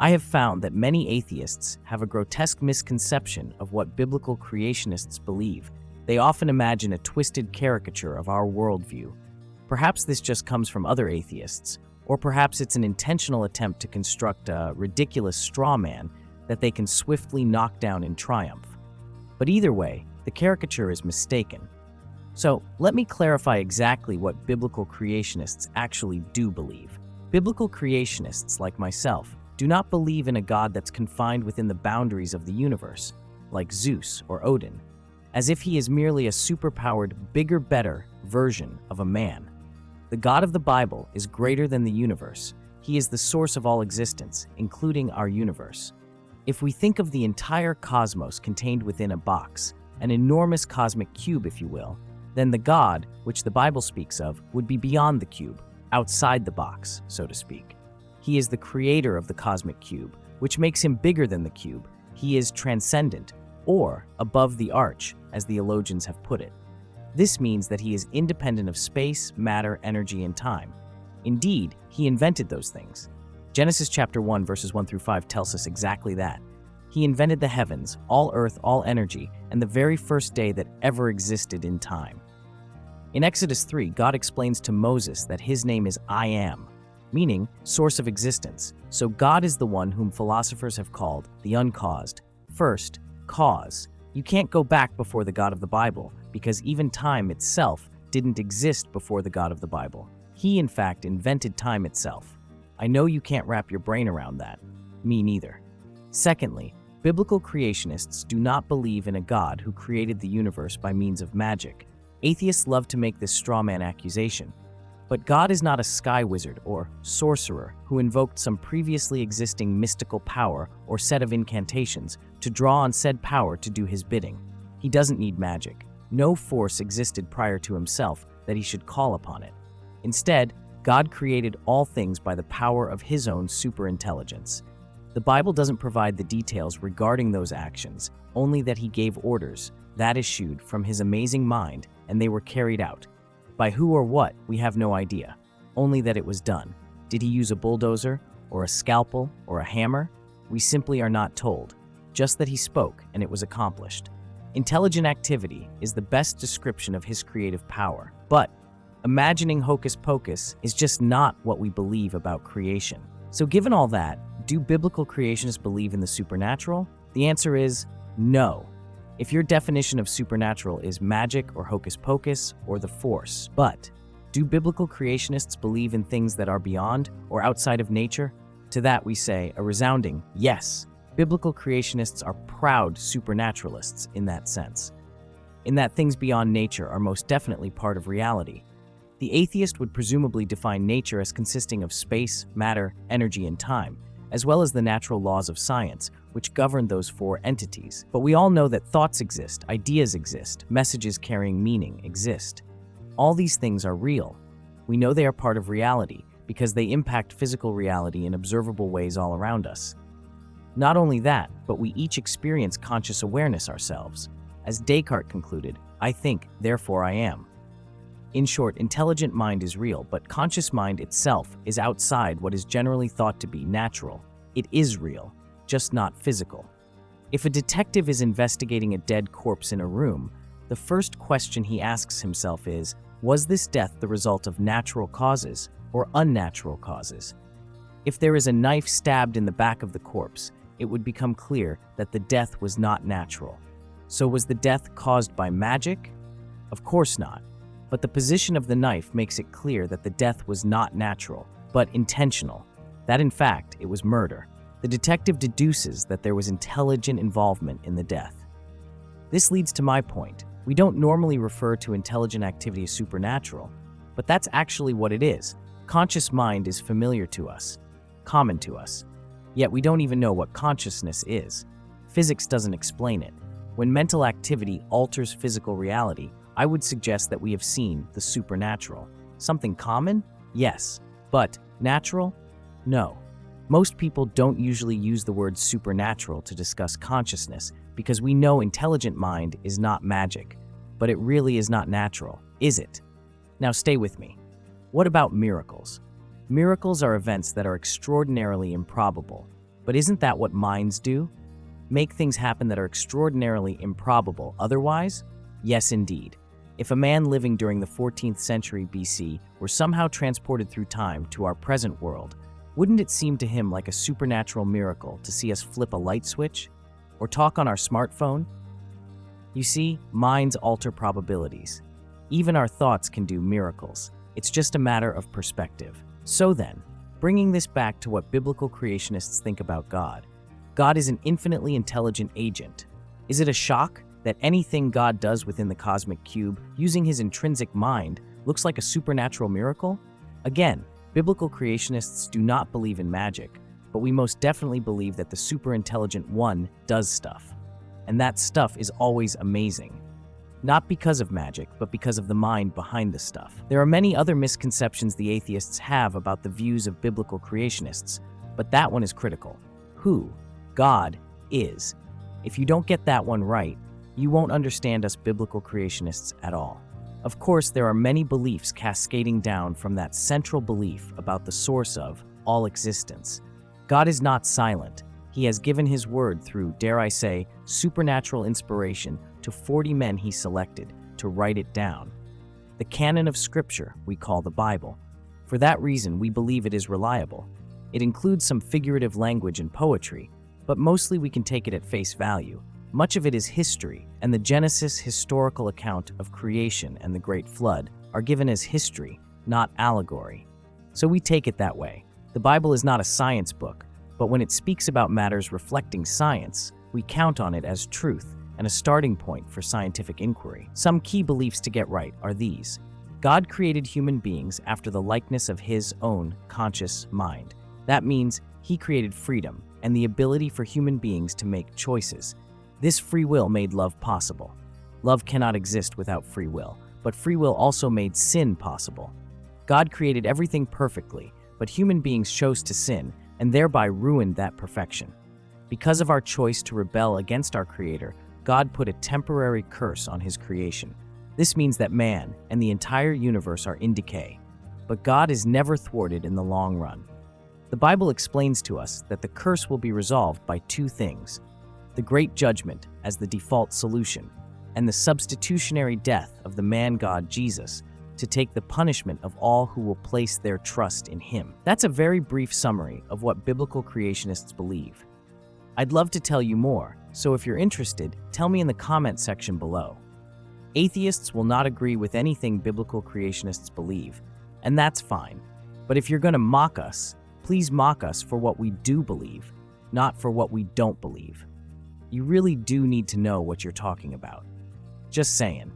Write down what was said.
I have found that many atheists have a grotesque misconception of what biblical creationists believe. They often imagine a twisted caricature of our worldview. Perhaps this just comes from other atheists, or perhaps it's an intentional attempt to construct a ridiculous straw man that they can swiftly knock down in triumph. But either way, the caricature is mistaken. So, let me clarify exactly what biblical creationists actually do believe. Biblical creationists, like myself, do not believe in a God that's confined within the boundaries of the universe, like Zeus or Odin, as if he is merely a superpowered, bigger, better version of a man. The God of the Bible is greater than the universe. He is the source of all existence, including our universe. If we think of the entire cosmos contained within a box, an enormous cosmic cube, if you will, then the God, which the Bible speaks of, would be beyond the cube, outside the box, so to speak. He is the creator of the cosmic cube, which makes him bigger than the cube. He is transcendent, or above the arch, as the theologians have put it. This means that he is independent of space, matter, energy, and time. Indeed, he invented those things. Genesis chapter 1, verses 1 through 5 tells us exactly that. He invented the heavens, all earth, all energy, and the very first day that ever existed in time. In Exodus 3, God explains to Moses that his name is I Am, meaning source of existence. So God is the one whom philosophers have called the uncaused. First, cause. You can't go back before the God of the Bible, because even time itself didn't exist before the God of the Bible. He, in fact, invented time itself. I know you can't wrap your brain around that. Me neither. Secondly, biblical creationists do not believe in a God who created the universe by means of magic. Atheists love to make this straw man accusation. But God is not a sky wizard or sorcerer who invoked some previously existing mystical power or set of incantations to draw on said power to do his bidding. He doesn't need magic. No force existed prior to himself that he should call upon it. Instead, God created all things by the power of his own superintelligence. The Bible doesn't provide the details regarding those actions, only that he gave orders that issued from his amazing mind, and they were carried out. By who or what, we have no idea, only that it was done. Did he use a bulldozer, or a scalpel, or a hammer? We simply are not told, just that he spoke and it was accomplished. Intelligent activity is the best description of his creative power, but imagining hocus pocus is just not what we believe about creation. So given all that, do biblical creationists believe in the supernatural? The answer is no. If your definition of supernatural is magic or hocus pocus or the force. But do biblical creationists believe in things that are beyond or outside of nature? To that we say a resounding yes. Biblical creationists are proud supernaturalists in that sense, in that things beyond nature are most definitely part of reality. The atheist would presumably define nature as consisting of space, matter, energy, and time, as well as the natural laws of science, which govern those four entities. But we all know that thoughts exist, ideas exist, messages carrying meaning exist. All these things are real. We know they are part of reality because they impact physical reality in observable ways all around us. Not only that, but we each experience conscious awareness ourselves. As Descartes concluded, I think, therefore I am. In short, intelligent mind is real, but conscious mind itself is outside what is generally thought to be natural. It is real, just not physical. If a detective is investigating a dead corpse in a room, the first question he asks himself is, was this death the result of natural causes or unnatural causes? If there is a knife stabbed in the back of the corpse, it would become clear that the death was not natural. So was the death caused by magic? Of course not. But the position of the knife makes it clear that the death was not natural, but intentional. That in fact, it was murder. The detective deduces that there was intelligent involvement in the death. This leads to my point. We don't normally refer to intelligent activity as supernatural, but that's actually what it is. Conscious mind is familiar to us, common to us. Yet we don't even know what consciousness is. Physics doesn't explain it. When mental activity alters physical reality, I would suggest that we have seen the supernatural. Something common? Yes. But natural? No. Most people don't usually use the word supernatural to discuss consciousness because we know intelligent mind is not magic. But it really is not natural, is it? Now stay with me. What about miracles? Miracles are events that are extraordinarily improbable. But isn't that what minds do? Make things happen that are extraordinarily improbable otherwise? Yes, indeed. If a man living during the 14th century BC were somehow transported through time to our present world, wouldn't it seem to him like a supernatural miracle to see us flip a light switch? Or talk on our smartphone? You see, minds alter probabilities. Even our thoughts can do miracles. It's just a matter of perspective. So then, bringing this back to what biblical creationists think about God, God is an infinitely intelligent agent. Is it a shock that anything God does within the cosmic cube, using his intrinsic mind, looks like a supernatural miracle? Again, biblical creationists do not believe in magic, but we most definitely believe that the superintelligent one does stuff. And that stuff is always amazing. Not because of magic, but because of the mind behind the stuff. There are many other misconceptions the atheists have about the views of biblical creationists, but that one is critical. Who God is. If you don't get that one right, you won't understand us biblical creationists at all. Of course, there are many beliefs cascading down from that central belief about the source of all existence. God is not silent. He has given his word through, dare I say, supernatural inspiration to 40 men he selected to write it down. The canon of Scripture we call the Bible. For that reason, we believe it is reliable. It includes some figurative language and poetry, but mostly we can take it at face value. Much of it is history, and the Genesis historical account of creation and the Great Flood are given as history, not allegory. So we take it that way. The Bible is not a science book, but when it speaks about matters reflecting science, we count on it as truth and a starting point for scientific inquiry. Some key beliefs to get right are these. God created human beings after the likeness of his own conscious mind. That means he created freedom and the ability for human beings to make choices. This free will made love possible. Love cannot exist without free will, but free will also made sin possible. God created everything perfectly, but human beings chose to sin and thereby ruined that perfection. Because of our choice to rebel against our Creator, God put a temporary curse on his creation. This means that man and the entire universe are in decay, but God is never thwarted in the long run. The Bible explains to us that the curse will be resolved by two things: the great judgment as the default solution, and the substitutionary death of the man-God Jesus to take the punishment of all who will place their trust in him. That's a very brief summary of what biblical creationists believe. I'd love to tell you more, so if you're interested, tell me in the comment section below. Atheists will not agree with anything biblical creationists believe, and that's fine. But if you're going to mock us, please mock us for what we do believe, not for what we don't believe. You really do need to know what you're talking about. Just saying.